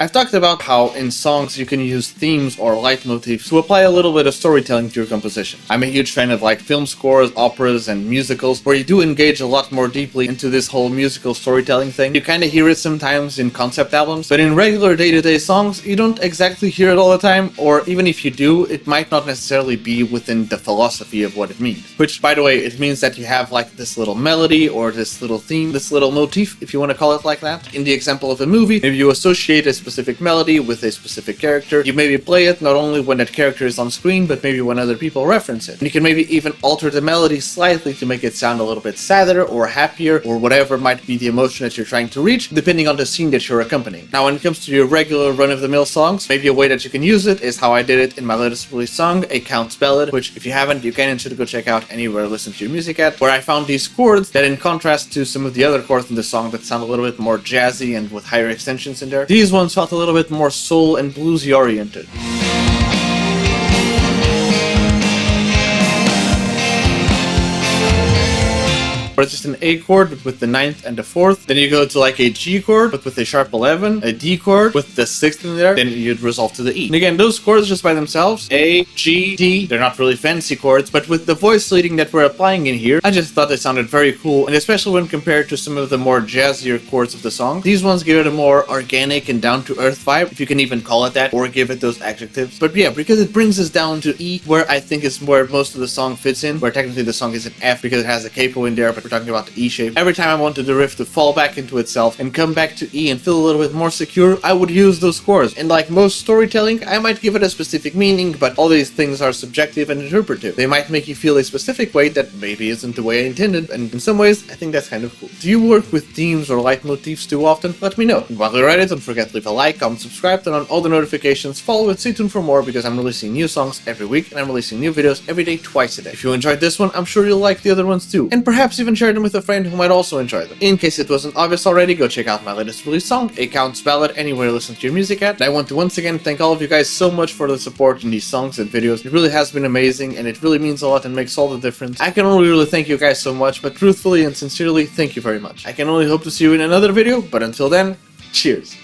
I've talked about how in songs you can use themes or leitmotifs to apply a little bit of storytelling to your composition. I'm a huge fan of like film scores, operas, and musicals where you do engage a lot more deeply into this whole musical storytelling thing. You kind of hear it sometimes in concept albums, but in regular day-to-day songs you don't exactly hear it all the time, or even if you do, it might not necessarily be within the philosophy of what it means. Which, by the way, it means that you have like this little melody or this little theme, this little motif, if you want to call it like that. In the example of a movie, maybe you associate a specific melody with a specific character. You maybe play it not only when that character is on screen, but maybe when other people reference it. And you can maybe even alter the melody slightly to make it sound a little bit sadder or happier or whatever might be the emotion that you're trying to reach, depending on the scene that you're accompanying. Now, when it comes to your regular run-of-the-mill songs, maybe a way that you can use it is how I did it in my latest release song, A Count's Ballad, which if you haven't, you can and should go check out anywhere to listen to your music at, where I found these chords that, in contrast to some of the other chords in the song that sound a little bit more jazzy and with higher extensions in there, these ones felt a little bit more soul and bluesy oriented. Or it's just an A chord but with the 9th and the 4th. Then you go to like a G chord but with a sharp 11, a D chord with the 6th in there, then you'd resolve to the E. And again, those chords just by themselves, A, G, D, they're not really fancy chords, but with the voice leading that we're applying in here, I just thought they sounded very cool, and especially when compared to some of the more jazzier chords of the song, these ones give it a more organic and down-to-earth vibe, if you can even call it that, or give it those adjectives. But yeah, because it brings us down to E, where I think is where most of the song fits in, where technically the song is an F because it has a capo in there, but we're talking about the E shape. Every time I wanted the riff to fall back into itself and come back to E and feel a little bit more secure, I would use those chords. And like most storytelling, I might give it a specific meaning, but all these things are subjective and interpretive. They might make you feel a specific way that maybe isn't the way I intended, and in some ways, I think that's kind of cool. Do you work with themes or leitmotifs too often? Let me know. And while you're at it, don't forget to leave a like, comment, subscribe, turn on all the notifications, follow it, stay tuned for more, because I'm releasing new songs every week, and I'm releasing new videos every day, twice a day. If you enjoyed this one, I'm sure you'll like the other ones too, and perhaps even share them with a friend who might also enjoy them. In case it wasn't obvious already, go check out my latest release song, A Count's Ballad, anywhere you listen to your music at. And I want to once again thank all of you guys so much for the support in these songs and videos. It really has been amazing, and it really means a lot and makes all the difference. I can only really thank you guys so much, but truthfully and sincerely, thank you very much. I can only hope to see you in another video, but until then, cheers!